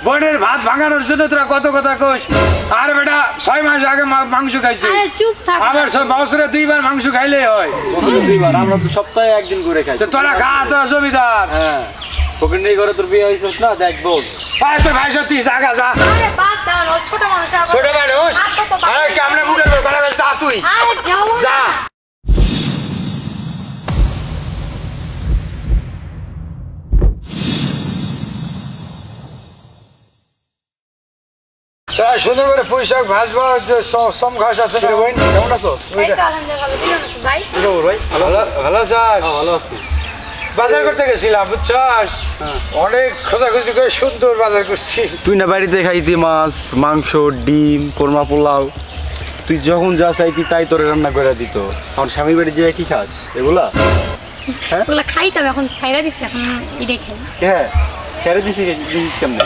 বোনের ভাত ভাঙানোর জন্য তোরা কত কথা কইস। আর বেটা 6 মাস আগে মাংস খাইছে, চুপ থাক। আবার বছরে 2 বার মাংস খাইলে হয়। বছরে 2 বার, আমরা তো সপ্তাহে একদিন করে খাই। তোরা খা, তোরা জমিদার। হ্যাঁ, ফকির নেই ঘরে তোর বিয়ে হয়েছে না, দেখবো। তোর ভাই সত্যি জাগা যা। আরে বাদ দাও, ছোট মানুষ। ছোট মানুষ? আরে কেমনে বুড়ে গলা যা তুই। আরে যাও যা। সুন্দর করে পুঁইশাক ভাজবা, সম ঘাস আছে না? কেমন আছো? ভালো আছিস? ভালো আছি। বাজার করতে গেছিলাম বুঝছস, অনেক খোঁজাখুঁজি করে সুন্দর বাজার করছি। তুই না বাড়িতে খাইতি মাছ, মাংস, ডিম, কোরমা, পোলাও। তুই যখন যা চাইতি তাই তোরে রান্না করে দিত। আমার স্বামীর বাড়ি যে কি খাস এগুলা? হ্যাঁ, ওগুলা খাইতাম, এখন ছাইরা দিছি, এখন ইডে খাই। হ্যাঁ, ছেড়ে দিছিস কেমনে?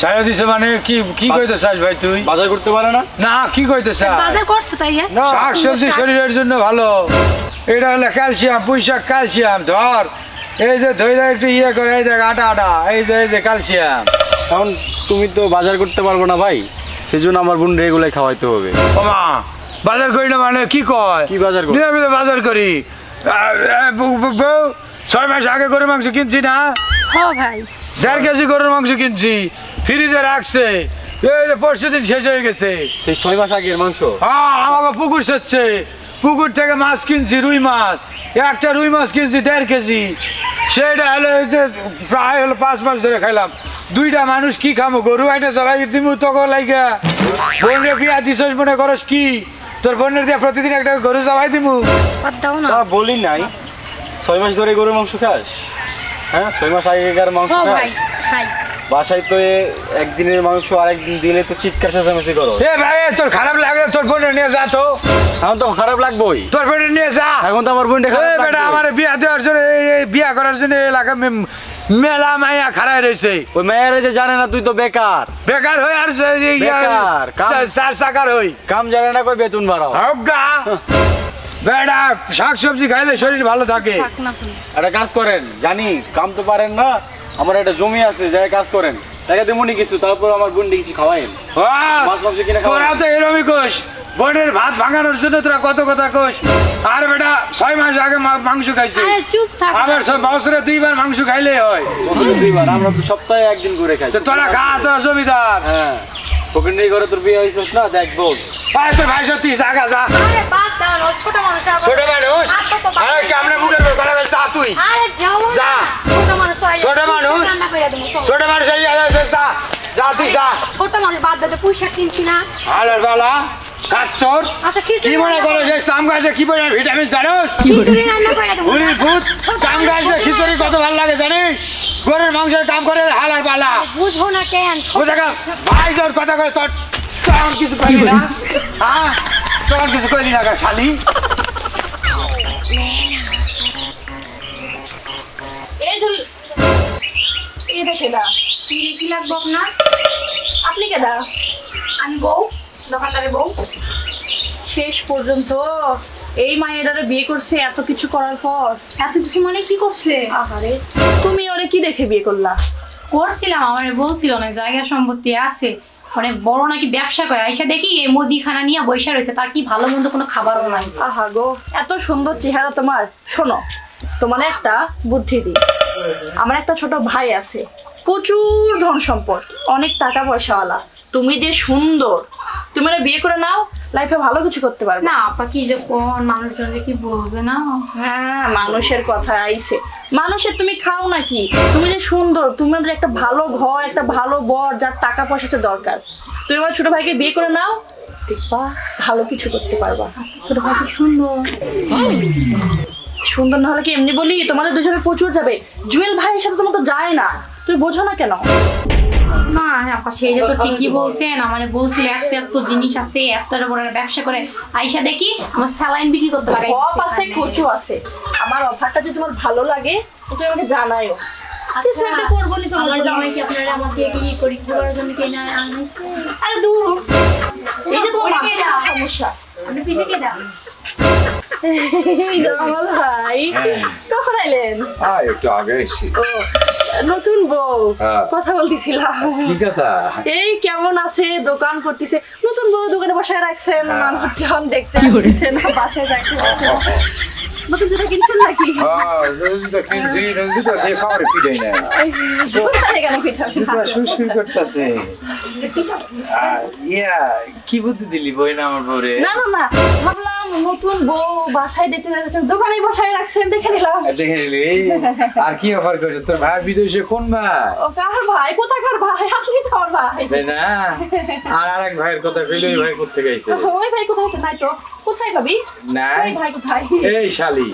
সারা দিছে মানে কি কি কইতে চাস ভাই তুই? বাজার করতে পারে না? না, কি কইতে চাস? বাজার করছ তাই? শাক সবজি শরীরের জন্য ভালো। এটা হলো ক্যালসিয়াম, পুঁইশাক ক্যালসিয়াম। ধর এই যে ধইরা একটু ইয়ে করে, এই দেখ আটা আটা, এই যে ক্যালসিয়াম। এখন তুমি তো বাজার করতে পারবো না ভাই, সেজন্য আমার বোন রেগুলাই খাওয়াইতে হবে। ওমা, বাজার করি না মানে কি কয়? কি বাজার করি? নিয়মিত বাজার করি। 6 মাস আগে গরুর মাংস কিনছি না, হ্যাঁ ভাই। 1.5 কেজি গরুর মাংস কিনছি, ফ্রিজে রাখছে। এই যে পরশুদিন শেষ হয়ে গেছে। সেই 6 মাস আগের মাংস? হ্যাঁ, আমাকে পুকুর সেচ্ছে, পুকুর থেকে মাছ কিনছি, রুই মাছ। একটা রুই মাছ কিনছি 1.5 কেজি। সেটা হলো যে প্রায় হলো 5 মাস ধরে খাইলাম। 2টা মানুষ কি খামো? গরু আইনে সবাই দিমু তোকে লাইগা। বোনের বিয়া দিছ মনে করস কি? তোর বোনের দিয়ে প্রতিদিন একটা গরু জবাই দিমু। বাদ দাও না। বলি নাই 6 মাস ধরে গরুর মাংস খাস? হ্যাঁ, 6 মাস আগেকার মাংস হ্যাঁ খাস? ভাই, খাই। বাসায় তো একদিনের মাংস আরেকদিন দিলে তো চিৎকার চেঁচামেচি করো। এ ভাই, তোর খারাপ লাগলে তোর বোনের নিয়ে যা তো। এখন তো খারাপ লাগবেই। তোর বোনের নিয়ে যা। এখন তো আমার বোনটা খারাপ লাগবে। বেটা, আমার বিয়া দেওয়ার জন্য, এই বিয়া করার জন্য এলাকা মেলা মাইয়া খাড়াই রয়েছে। ওই মেয়েরা যে জানে না তুই তো বেকার। বেকার হয়ে আর বেকার, চার চাকার হই কাম জানে না, কই বেতন বাড়াও। হোগা। বেটা, শাক সবজি খাইলে শরীর ভালো থাকে। থাক না তুমি। একটা কাজ করেন, জানি কাম তো পারেন না, আমার একটা জমি আছে, যাই কাজ করেন, তাকে দেবনি কিছু, তারপর আমার বোনটি কিছু খাওয়াইন। মাছ মাংস কিনে খাওয়াইন। তোরা তো এরমই কোষ, বোনের ভাত ভাঙানোর জন্য তোরা কত কথা কোষ। আর বেটা 6 মাস আগে মাংস খাইছে, আরে চুপ থাক। আবার বছরে 2 বার মাংস খাইলে হয়। বছরে 2 বার, আমরা তো সপ্তাহে একদিন করে খাই। তোরা খা, তোরা জমিদার। হ্যাঁ, ফকির নেই ঘরে তোর বিয়ে হয়েছে না, দেখবো। তোর ভাই সত্যি জাগা যা। আরে বাদ দাও, ছোট মানুষ। ছোট মানুষ? আরে কেমনে বুড়ে গলা যা তুই। আরে যাও যা। ছোট মানুষ। ছোট মানুষ? রান্না কইরা দেবো। ছোট মানুষ এই যা, যা তুই যা। ছোট মানুষ বাদ দাও, পুঁইশাক কিনছি না। আলার বালা কাচ্চর। আচ্ছা কি মনে করো যে সাম গাছে কি পরিমাণ ভিটামিন জানো? খিচুড়ি রান্না কইরা দেবো। উনি ভূত। সাম গাছে খিচুড়ি কত ভালো লাগে জানিস? গরুর মাংসের কাম করে হালার বালা। বুঝো না কেন? ও দেখা ভাই তোর কথা করে তোর তখন কিছু কইলি না। হ্যাঁ, তখন কিছু কইলি না শালি। এই ঝুলি এটা কেডা? কি লাগবে আপনার? আপনি কেডা? আমি বউ, দোকানদারের বউ। শেষ পর্যন্ত এই মায়েরারে বিয়ে করছে, এত কিছু করার পর। এত কিছু মানে কি করছে? আহারে, তুমি ওরে কি দেখে বিয়ে করলা? করছিলাম, আমার বলছিল অনেক জায়গা সম্পত্তি আছে, অনেক বড় নাকি ব্যবসা করে। আইসা দেখি এই মুদিখানা নিয়ে বৈশা রয়েছে, তার কি ভালো মন্দ কোনো খাবারও নাই। আহা গো, এত সুন্দর চেহারা তোমার। শোনো, তোমার একটা বুদ্ধি দিই। আমার একটা ছোট ভাই আছে, প্রচুর ধন সম্পদ, অনেক টাকা পয়সাওয়ালা। তুমি যে সুন্দর, তুমি ওরে বিয়ে করে নাও, লাইফে ভালো কিছু করতে পারবে। না আপা, কি যে কোন মানুষজন যে কি বলবে না। হ্যাঁ, মানুষের কথা আইছে। মানুষের তুমি খাও নাকি? তুমি যে সুন্দর, তুমি যে একটা ভালো ঘর, একটা ভালো বর, যার টাকা পয়সা দরকার, তুমি আমার ছোট ভাইকে বিয়ে করে নাও, দেখবা ভালো কিছু করতে পারবা। ছোট ভাই কি সুন্দর। সুন্দর না হলে কি এমনি বলি? তোমাদের দুজনে প্রচুর যাবে। জুয়েল ভাইয়ের সাথে তোমার তো যায় না, তুমি বোঝো না কেন? না আপা, সেই যে তো ঠিকই বলছেন। আমার বলছিল এত জিনিস আছে, এত বড় ব্যবসা করে। আইসা দেখি আমার স্যালাইন বিক্রি করতে লাগাই। অফ আছে, কুচু আছে। আমার অফারটা যদি তোমার ভালো লাগে তুমি আমাকে জানাইও। কিছু একটা করবো নি তোমার। আমার জামাই কি আপনারা আমাকে বিয়ে পরীক্ষা করার জন্য কিনা আনছে? আরে দূর, এই যে তোমার সমস্যা। আপনি পিছে কে দাও? জামাল ভাই, কখন এলেন? একটু আগে এসেছি। ও, নতুন বউ হ্যাঁ। কথা বলতেছিলাম কি কথা? এই কেমন আছে, দোকান করতেছে, নতুন বউ দোকানে বসায় রাখছেন, হ্যাঁ। মানুষজন দেখতে আসছেন, বাসায় যাইতে পারছেন। নতুন জুতা কিনছেন নাকি? রোজটা কিনছি, রোজটা দিয়ে খাবারে পিটাই না। জুতায় কেন পিঠা? জুতা সুরসুর করতেছে। কি বুদ্ধি দিলি বই না আমার বউরে? না না না, ভাবলাম নতুন বউ বাসায় দেখতে যাচ্ছেন, দোকানে বসায় রাখছেন, দেখে নিলাম। দেখে নিলি? আর কি অফার করছো? তোর ভাই বিদেশে কোন ভাই? ও কার ভাই? কোথাকার ভাই? আপনি তো আমার ভাই। তাই না? আর আরেক ভাইয়ের কথা কইলে ওই ভাই করতে গেছে ওই ভাই কোথায় তো নাই তো। কোথায় পাবি? নাই? ওই ভাই কোথায়? এই শালি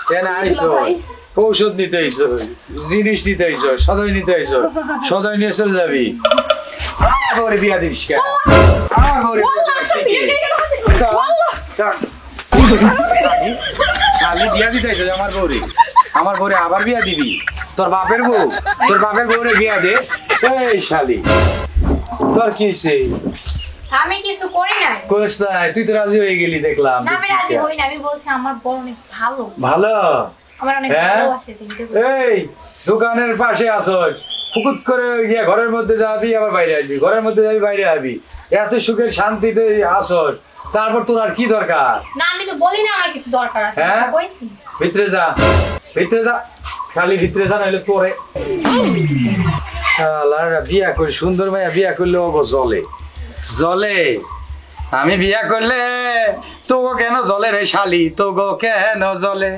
কেন আইছো? ভাই। ঔষধ নিতে আইছো, জিনিস নিতে আইছো, সদাই নিতে আইছো, সদাই নিয়ে চলে যাবি। আমার বউরে বিয়া দিস কেন? আমার বউরে বিয়া ওয়াল্লাহ, দিস আচ্ছা, বিয়ে কি? দিয়ে গেল। ওয়াল্লাহ। খালি বিয়া দিতে আইছো আমার বউরে? আমার বউরে আবার বিয়া দিবি? তোর বাপের বউ, তোর বাপের বউরে বিয়া দে। এই শালি তোর কি হইছে? আমি কিছু করি নাই। কোস নাই, তুই তো রাজি হয়ে গেলি দেখলাম। না আমি রাজি হই না, আমি বলছি আমার বড় অনেক ভালো, ভালো? আমার অনেক হ্যাঁ? ভালোবাসে কিন্তু। এই দোকানের পাশে আসস, ফুকুত করে গিয়ে ঘরের মধ্যে যাবি, আবার বাইরে আসবি, ঘরের মধ্যে যাবি, বাইরে আসবি, এত সুখের শান্তিতে আসস, তারপর তোর আর কি দরকার? না আমি তো বলি না আমার কিছু দরকার আছে, হ্যাঁ? কইছি। ভিতরে যা, ভিতরে যা, খালি ভিতরে যা, নাহলে তোরে বিয়া করি সুন্দর ভাইয়া, বিয়া করলে ও জলে জলে। আমি বিয়া করলে তো কেন জলে রে শালি, তো কেন জলে?